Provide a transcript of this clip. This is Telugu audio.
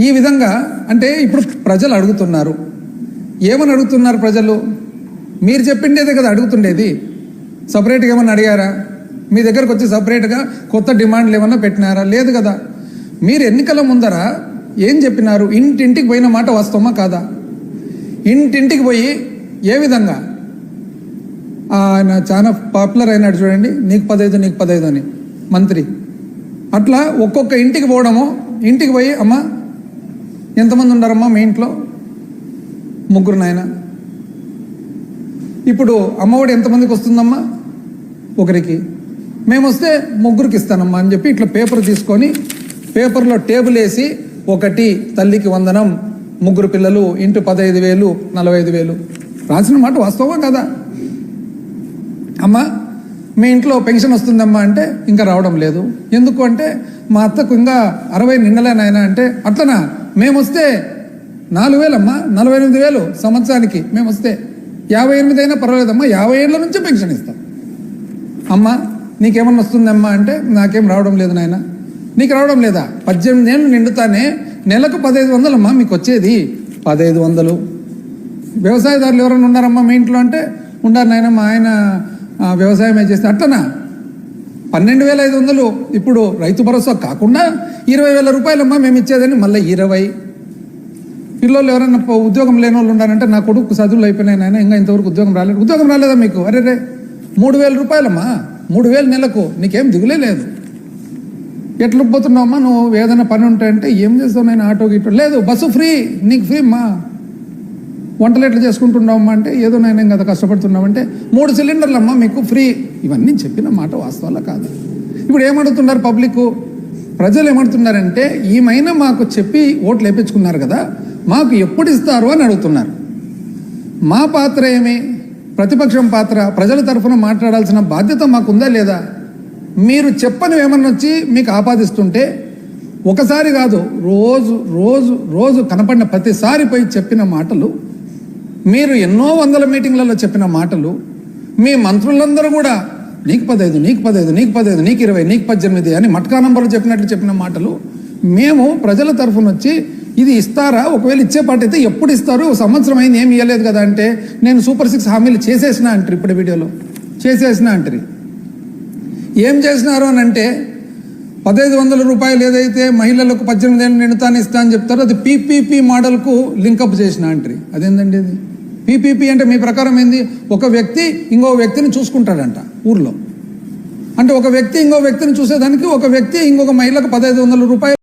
ఈ విధంగా అంటే ఇప్పుడు ప్రజలు అడుగుతున్నారు, ఏమని అడుగుతున్నారు ప్రజలు? మీరు చెప్పిండేదే కదా అడుగుతుండేది. సపరేట్గా ఏమన్నా అడిగారా? మీ దగ్గరకు వచ్చి సపరేట్గా కొత్త డిమాండ్లు ఏమన్నా పెట్టినారా? లేదు కదా. మీరు ఎన్నికల ముందర ఏం చెప్పినారు? ఇంటింటికి పోయిన మాట వాస్తవమా కాదా? ఇంటింటికి పోయి ఏ విధంగా ఆయన చాలా పాపులర్ అయినాడు చూడండి, నీకు 15 నీకు 15 అని మంత్రి. అట్లా ఒక్కొక్క ఇంటికి పోవడము, ఇంటికి పోయి అమ్మ ఎంతమంది ఉన్నారమ్మా మీ ఇంట్లో? 3 నాయన. ఇప్పుడు అమ్మఒడి ఎంతమందికి వస్తుందమ్మా? 1కి. మేము వస్తే 3కి ఇస్తానమ్మా అని చెప్పి ఇట్లా పేపర్ తీసుకొని పేపర్లో టేబుల్ వేసి 1 తల్లికి వందనం, 3 పిల్లలు ఇంటూ 15,000 45,000 రాసిన మాట వాస్తవమా కదా? అమ్మ మీ ఇంట్లో పెన్షన్ వస్తుందమ్మా అంటే ఇంకా రావడం లేదు. ఎందుకు అంటే మా అత్తకు ఇంకా 60 నిండలేనాయన అంటే అట్లనా? మేము వస్తే 4,000 అమ్మా, 48,000 సంవత్సరానికి మేము వస్తే 58 అయినా పర్వాలేదమ్మా, 50 ఏళ్ళ నుంచే పెన్షన్ ఇస్తాం. అమ్మ నీకేమన్నా వస్తుందమ్మా అంటే నాకేం రావడం లేదు నాయన. నీకు రావడం లేదా? 18 ఏళ్ళు నిండుతానే నెలకు 1,500 అమ్మా మీకు వచ్చేది, 1,500. వ్యవసాయదారులు ఎవరైనా ఉన్నారమ్మా మీ ఇంట్లో అంటే ఉన్నారు నాయన, మా ఆయన వ్యవసాయమే చేస్తే. అట్లనా? 12,500 ఇప్పుడు రైతు భరోసా కాకుండా 20,000 రూపాయలమ్మా మేము ఇచ్చేదని మళ్ళీ 20. పిల్లలు ఎవరైనా ఉద్యోగం లేని వాళ్ళు ఉన్నారంటే నా కొడుకు చదువులు అయిపోయినాయి నాయన, ఇంకా ఇంతవరకు ఉద్యోగం రాలేదు. ఉద్యోగం రాలేదా మీకు? అరే 3,000 రూపాయలమ్మా, 3,000 నెలకు, నీకేం దిగులే లేదు. ఎట్లా పోతున్నావమ్మా నువ్వు? ఏదైనా పని ఉంటాయంటే ఏం చేస్తావు నేను? ఆటో గిటో లేదు, బస్సు ఫ్రీ, నీకు ఫ్రీ అమ్మా. వంటలు ఎట్లా చేసుకుంటున్నావమ్మా అంటే ఏదో నేను కదా కష్టపడుతున్నామంటే 3 సిలిండర్లు అమ్మా మీకు ఫ్రీ. ఇవన్నీ చెప్పిన మాట వాస్తవాలా కాదు? ఇప్పుడు ఏమడుగుతున్నారు పబ్లిక్, ప్రజలు ఏమడుతున్నారంటే ఈమైనా మాకు చెప్పి ఓట్లు వేయించుకున్నారు కదా, మాకు ఎప్పుడు ఇస్తారు అని అడుగుతున్నారు. మా పాత్ర ఏమి? ప్రతిపక్షం పాత్ర, ప్రజల తరఫున మాట్లాడాల్సిన బాధ్యత మాకుందా లేదా? మీరు చెప్పని ఏమన్నా వచ్చి మీకు ఆపాదిస్తుంటే ఒకసారి కాదు, రోజు రోజు రోజు కనపడిన ప్రతిసారి పోయి చెప్పిన మాటలు, మీరు ఎన్నో వందల మీటింగ్లలో చెప్పిన మాటలు, మీ మంత్రులందరూ కూడా నీకు 15 నీకు 15 నీకు 15 నీకు 20 నీకు 18 అని మట్కా నంబర్లు చెప్పినట్లు చెప్పిన మాటలు, మేము ప్రజల తరఫున వచ్చి ఇది ఇస్తారా, ఒకవేళ ఇచ్చే పాట అయితే ఎప్పుడు ఇస్తారు, సంవత్సరం అయింది ఏమి ఇవ్వలేదు కదా అంటే నేను సూపర్ 6 హామీలు చేసేసిన అంటారు. ఇప్పుడు వీడియోలో చేసేసిన అంటారు. ఏం చేసినారు అని అంటే 1,500 రూపాయలు ఏదైతే మహిళలకు 18 ఏళ్ళు నిండుతాను ఇస్తా అని చెప్తారో అది పీపీపీ మోడల్కు లింకప్ చేసిన అంటారు. అదేందండి అది? పీపీపీ అంటే మీ ప్రకారం ఏంది? ఒక వ్యక్తి ఇంకో వ్యక్తిని చూసుకుంటాడంట ఊర్లో. అంటే ఒక వ్యక్తి ఇంకో వ్యక్తిని చూసేదానికి ఒక వ్యక్తి ఇంకొక మహిళకు 1,500 రూపాయలు